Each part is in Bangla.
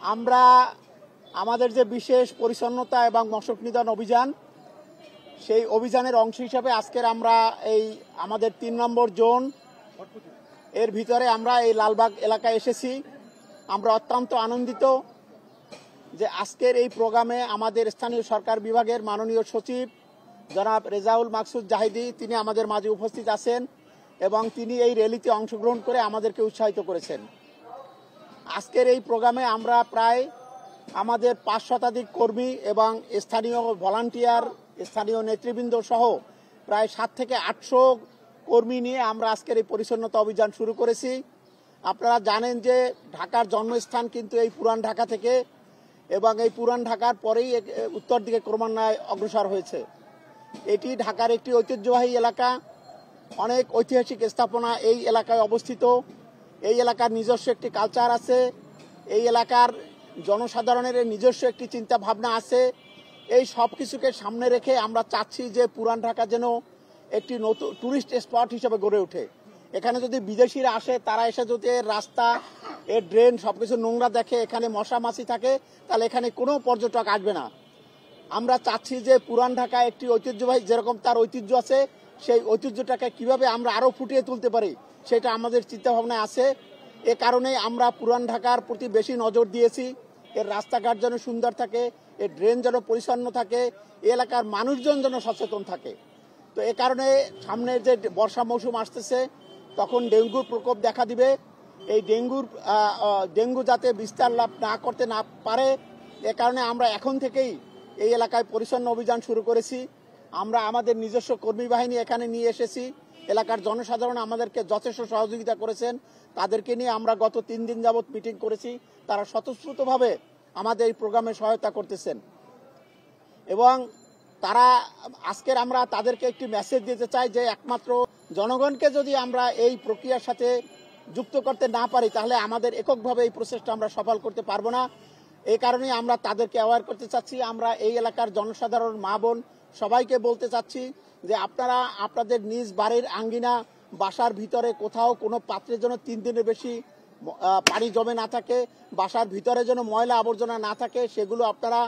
আমরা আমাদের যে বিশেষ পরিচ্ছন্নতা এবং মশক নিধন অভিযান, সেই অভিযানের অংশ হিসাবে আজকের আমরা এই আমাদের ৩ নম্বর জোন এর ভিতরে আমরা এই লালবাগ এলাকায় এসেছি। আমরা অত্যন্ত আনন্দিত যে আজকের এই প্রোগ্রামে আমাদের স্থানীয় সরকার বিভাগের মাননীয় সচিব জনাব রেজাউল মাকসুদ জাহিদি তিনি আমাদের মাঝে উপস্থিত আছেন এবং তিনি এই র্যালিতে অংশগ্রহণ করে আমাদেরকে উৎসাহিত করেছেন। আজকের এই প্রোগ্রামে আমরা প্রায় আমাদের ৫ শতাধিক কর্মী এবং স্থানীয় ভলান্টিয়ার, স্থানীয় নেতৃবৃন্দ সহ প্রায় ৭ থেকে ৮০০ কর্মী নিয়ে আমরা আজকের এই পরিচ্ছন্নতা অভিযান শুরু করেছি। আপনারা জানেন যে ঢাকার জন্মস্থান কিন্তু এই পুরান ঢাকা থেকে, এবং এই পুরান ঢাকার পরেই উত্তর দিকে ক্রমান্বয়ে অগ্রসর হয়েছে। এটি ঢাকার একটি ঐতিহ্যবাহী এলাকা, অনেক ঐতিহাসিক স্থাপনা এই এলাকায় অবস্থিত। এই এলাকার নিজস্ব একটি কালচার আছে, এই এলাকার জনসাধারণের নিজস্ব একটি চিন্তা ভাবনা আছে। এই সব কিছুকে সামনে রেখে আমরা চাচ্ছি যে পুরান ঢাকা যেন একটি নতুন টুরিস্ট স্পট হিসেবে গড়ে ওঠে। এখানে যদি বিদেশিরা আসে, তারা এসে যদি এর রাস্তা, এর ড্রেন সবকিছু নোংরা দেখে, এখানে মশা মাছি থাকে, তাহলে এখানে কোনো পর্যটক আসবে না। আমরা চাচ্ছি যে পুরান ঢাকা একটি ঐতিহ্যবাহী, যেরকম তার ঐতিহ্য আছে, সেই ঐতিহ্যটাকে কিভাবে আমরা আরো ফুটিয়ে তুলতে পারি সেটা আমাদের চিন্তা ভাবনায় আছে। এ কারণে আমরা পুরান ঢাকার প্রতি বেশি নজর দিয়েছি। এর রাস্তাঘাট যেন সুন্দর থাকে, এর ড্রেন যেন পরিচ্ছন্ন থাকে, এলাকার মানুষজন যেন সচেতন থাকে। তো এ কারণে সামনে যে বর্ষা মৌসুম আসতেছে, তখন ডেঙ্গুর প্রকোপ দেখা দিবে। এই ডেঙ্গু যাতে বিস্তার লাভ না করতে না পারে, এ কারণে আমরা এখন থেকেই এই এলাকায় পরিচ্ছন্ন অভিযান শুরু করেছি। আমরা আমাদের নিজস্ব কর্মী বাহিনী এখানে নিয়ে এসেছি। এলাকার জনসাধারণ আমাদেরকে যথেষ্ট সহযোগিতা করেছেন। তাদেরকে নিয়ে আমরা গত ৩ দিন যাবৎ মিটিং করেছি। তারা স্বতঃস্ফূর্তভাবে আমাদের এই প্রোগ্রামে সহায়তা করতেছেন এবং তারা আজকের আমরা তাদেরকে একটি মেসেজ দিতে চাই যে একমাত্র জনগণকে যদি আমরা এই প্রক্রিয়ার সাথে যুক্ত করতে না পারি, তাহলে আমাদের এককভাবে এই প্রসেসটা আমরা সফল করতে পারবো না। এই কারণেই আমরা তাদেরকে অ্যাওয়ার করতে চাচ্ছি। আমরা এই এলাকার জনসাধারণ, মা বোন সবাইকে বলতে চাচ্ছি যে আপনারা আপনাদের নিজ বাড়ির আঙ্গিনা, বাসার ভিতরে কোথাও কোনো পাত্রের জন্য ৩ দিনের বেশি পানি জমে না থাকে, বাসার ভিতরে যেন ময়লা আবর্জনা না থাকে, সেগুলো আপনারা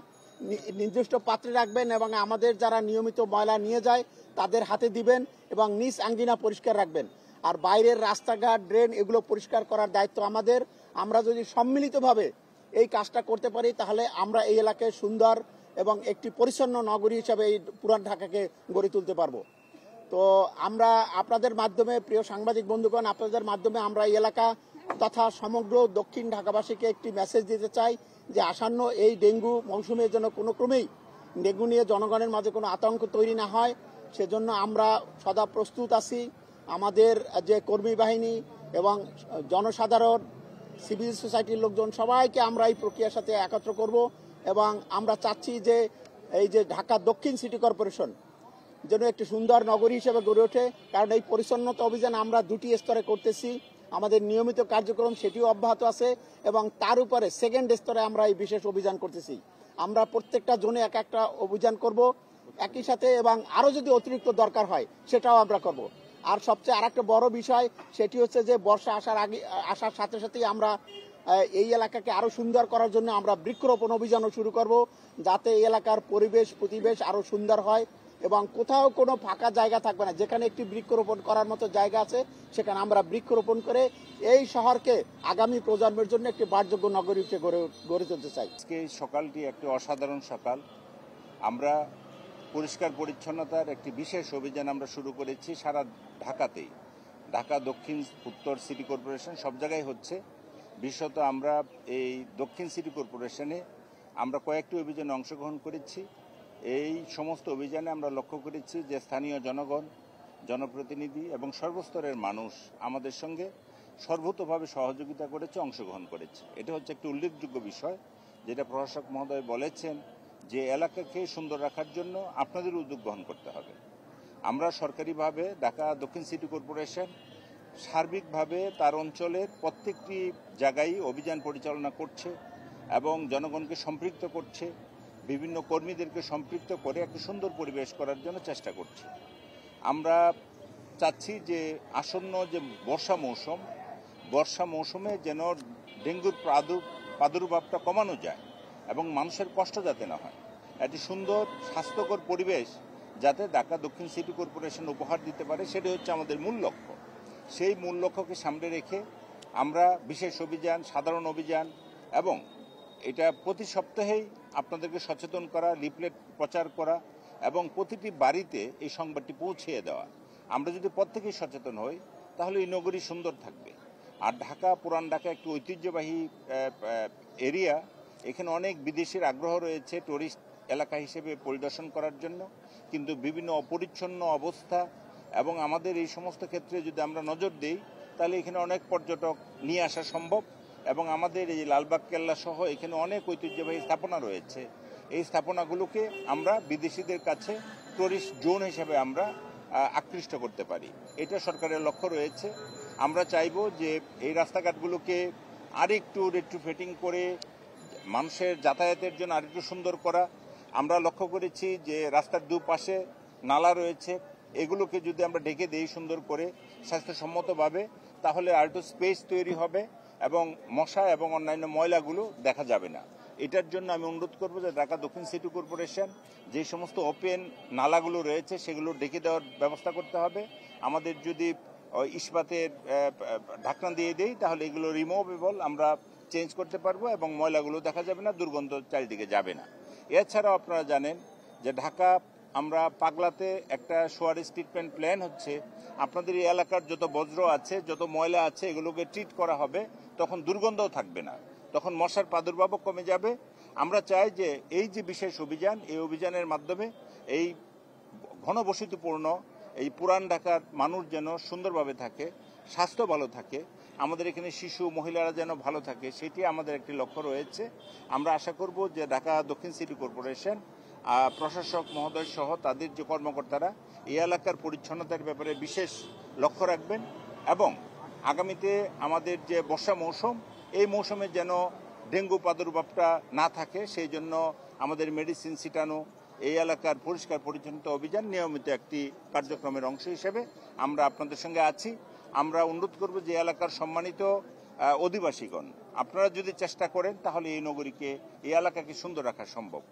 নির্দিষ্ট পাত্রে রাখবেন এবং আমাদের যারা নিয়মিত ময়লা নিয়ে যায় তাদের হাতে দিবেন এবং নিজ আঙ্গিনা পরিষ্কার রাখবেন। আর বাইরের রাস্তাঘাট, ড্রেন এগুলো পরিষ্কার করার দায়িত্ব আমাদের। আমরা যদি সম্মিলিতভাবে এই কাজটা করতে পারি, তাহলে আমরা এই এলাকায় সুন্দর এবং একটি পরিচ্ছন্ন নগরী হিসাবে এই পুরান ঢাকাকে গড়ে তুলতে পারবো। তো আমরা আপনাদের মাধ্যমে, প্রিয় সাংবাদিক বন্ধুগণ, আপনাদের মাধ্যমে আমরা এই এলাকা তথা সমগ্র দক্ষিণ ঢাকাবাসীকে একটি মেসেজ দিতে চাই যে আসন্ন এই ডেঙ্গু মৌসুমের জন্য কোনো ক্রমেই ডেঙ্গু নিয়ে জনগণের মাঝে কোনো আতঙ্ক তৈরি না হয়, সেজন্য আমরা সদা প্রস্তুত আছি। আমাদের যে কর্মী বাহিনী এবং জনসাধারণ, সিভিল সোসাইটির লোকজন সবাইকে আমরা এই প্রক্রিয়ার সাথে একত্র করব এবং আমরা চাচ্ছি যে এই যে ঢাকা দক্ষিণ সিটি কর্পোরেশন যেন একটি সুন্দর নগরী হিসেবে গড়ে ওঠে। কারণ এই পরিচ্ছন্নতা অভিযান আমরা 2টি স্তরে করতেছি। আমাদের নিয়মিত কার্যক্রম সেটিও অব্যাহত আছে এবং তার উপরে সেকেন্ড স্তরে আমরা এই বিশেষ অভিযান করতেছি। আমরা প্রত্যেকটা জোনে এক একটা অভিযান করব একই সাথে, এবং আরও যদি অতিরিক্ত দরকার হয় সেটাও আমরা করব। আর সবচেয়ে আরেকটা বড় বিষয় সেটি হচ্ছে যে বর্ষা আসার সাথে সাথেই আমরা এই এলাকাকে আরো সুন্দর করার জন্য আমরা বৃক্ষরোপণ অভিযানও শুরু করব, যাতে এই এলাকার প্রতিবেশ আরো সুন্দর হয় এবং কোথাও কোনো ফাঁকা জায়গা থাকবে না। যেখানে একটি বৃক্ষরোপণ করার মতো জায়গা আছে, সেখানে আমরা বৃক্ষরোপণ করে এই শহরকে আগামী প্রজন্মের জন্য একটি বাসযোগ্য নগরী হিসেবে গড়ে তুলতে চাই। আজকে এই সকালটি একটি অসাধারণ সকাল। আমরা পরিষ্কার পরিচ্ছন্নতার একটি বিশেষ অভিযান আমরা শুরু করেছি সারা ঢাকাতেই। ঢাকা দক্ষিণ, উত্তর সিটি কর্পোরেশন সব জায়গায় হচ্ছে। বিশেষত আমরা এই দক্ষিণ সিটি কর্পোরেশনে আমরা কয়েকটি অভিযানে অংশগ্রহণ করেছি। এই সমস্ত অভিযানে আমরা লক্ষ্য করেছি যে স্থানীয় জনগণ, জনপ্রতিনিধি এবং সর্বস্তরের মানুষ আমাদের সঙ্গে সর্বতোভাবে সহযোগিতা করেছে, অংশগ্রহণ করেছে। এটা হচ্ছে একটি উল্লেখযোগ্য বিষয়, যেটা প্রশাসক মহোদয় বলেছেন যে এলাকাকে সুন্দর রাখার জন্য আপনাদের উদ্যোগ গ্রহণ করতে হবে। আমরা সরকারিভাবে ঢাকা দক্ষিণ সিটি কর্পোরেশন সার্বিকভাবে তার অঞ্চলের প্রত্যেকটি জায়গায় অভিযান পরিচালনা করছে এবং জনগণকে সম্পৃক্ত করছে, বিভিন্ন কর্মীদেরকে সম্পৃক্ত করে একটা সুন্দর পরিবেশ করার জন্য চেষ্টা করছে। আমরা চাচ্ছি যে আসন্ন যে বর্ষা মৌসুমে যেন ডেঙ্গুর প্রাদুর্ভাবটা কমানো যায় এবং মানুষের কষ্ট যাতে না হয়, একটি সুন্দর স্বাস্থ্যকর পরিবেশ যাতে ঢাকা দক্ষিণ সিটি কর্পোরেশন উপহার দিতে পারে, সেটি হচ্ছে আমাদের মূল লক্ষ্য। সেই মূল লক্ষ্যকে সামনে রেখে আমরা বিশেষ অভিযান, সাধারণ অভিযান এবং এটা প্রতি সপ্তাহেই আপনাদেরকে সচেতন করা, লিফলেট প্রচার করা এবং প্রতিটি বাড়িতে এই সংবাদটি পৌঁছিয়ে দেওয়া। আমরা যদি প্রত্যেকেই সচেতন হই তাহলে এই নগরী সুন্দর থাকবে। আর ঢাকা, পুরান ঢাকা একটি ঐতিহ্যবাহী এরিয়া। এখানে অনেক বিদেশির আগ্রহ রয়েছে টুরিস্ট এলাকা হিসেবে পরিদর্শন করার জন্য, কিন্তু বিভিন্ন অপরিচ্ছন্ন অবস্থা এবং আমাদের এই সমস্ত ক্ষেত্রে যদি আমরা নজর দিই তাহলে এখানে অনেক পর্যটক নিয়ে আসা সম্ভব। এবং আমাদের এই লালবাগ কেল্লা সহ এখানে অনেক ঐতিহ্যবাহী স্থাপনা রয়েছে। এই স্থাপনাগুলোকে আমরা বিদেশিদের কাছে টুরিস্ট জোন হিসেবে আমরা আকৃষ্ট করতে পারি, এটা সরকারের লক্ষ্য রয়েছে। আমরা চাইব যে এই রাস্তাঘাটগুলোকে আরেকটু রেট্রোফিটিং করে মানুষের যাতায়াতের জন্য আরেকটু সুন্দর করা। আমরা লক্ষ্য করেছি যে রাস্তার দুপাশে নালা রয়েছে, এগুলোকে যদি আমরা ঢেকে দেই সুন্দর করে স্বাস্থ্যসম্মতভাবে, তাহলে আরেকটু স্পেস তৈরি হবে এবং মশা এবং অন্যান্য ময়লাগুলো দেখা যাবে না। এটার জন্য আমি অনুরোধ করব যে ঢাকা দক্ষিণ সিটি কর্পোরেশন যে সমস্ত ওপেন নালাগুলো রয়েছে সেগুলো ঢেকে দেওয়ার ব্যবস্থা করতে হবে। আমাদের যদি ইস্পাতের ঢাকনা দিয়ে দেই তাহলে এগুলো রিমুভেবল, আমরা চেঞ্জ করতে পারবো এবং ময়লাগুলো দেখা যাবে না, দুর্গন্ধ চারিদিকে যাবে না। এছাড়াও আপনারা জানেন যে ঢাকা আমরা পাগলাতে একটা সোয়ারেজ ট্রিটমেন্ট প্ল্যান হচ্ছে। আপনাদের এই এলাকার যত বজ্র আছে, যত ময়লা আছে, এগুলোকে ট্রিট করা হবে, তখন দুর্গন্ধও থাকবে না, তখন মশার প্রাদুর্ভাবও কমে যাবে। আমরা চাই যে এই যে বিশেষ অভিযান, এই অভিযানের মাধ্যমে এই ঘনবসতিপূর্ণ এই পুরান ঢাকার মানুষ যেন সুন্দরভাবে থাকে, স্বাস্থ্য ভালো থাকে, আমাদের এখানে শিশু মহিলারা যেন ভালো থাকে, সেটি আমাদের একটি লক্ষ্য রয়েছে। আমরা আশা করব যে ঢাকা দক্ষিণ সিটি কর্পোরেশন প্রশাসক মহোদয় সহ তাদের যে কর্মকর্তারা এই এলাকার পরিচ্ছন্নতার ব্যাপারে বিশেষ লক্ষ্য রাখবেন এবং আগামীতে আমাদের যে বর্ষা মৌসুম, এই মৌসুমে যেন ডেঙ্গু প্রাদুর্ভাবটা না থাকে সেই জন্য আমাদের মেডিসিন ছিটানো, এই এলাকার পরিষ্কার পরিচ্ছন্নতা অভিযান নিয়মিত একটি কার্যক্রমের অংশ হিসেবে আমরা আপনাদের সঙ্গে আছি। আমরা অনুরোধ করব যে এলাকার সম্মানিত অধিবাসীগণ, আপনারা যদি চেষ্টা করেন তাহলে এই নগরীকে, এই এলাকাকে সুন্দর রাখা সম্ভব।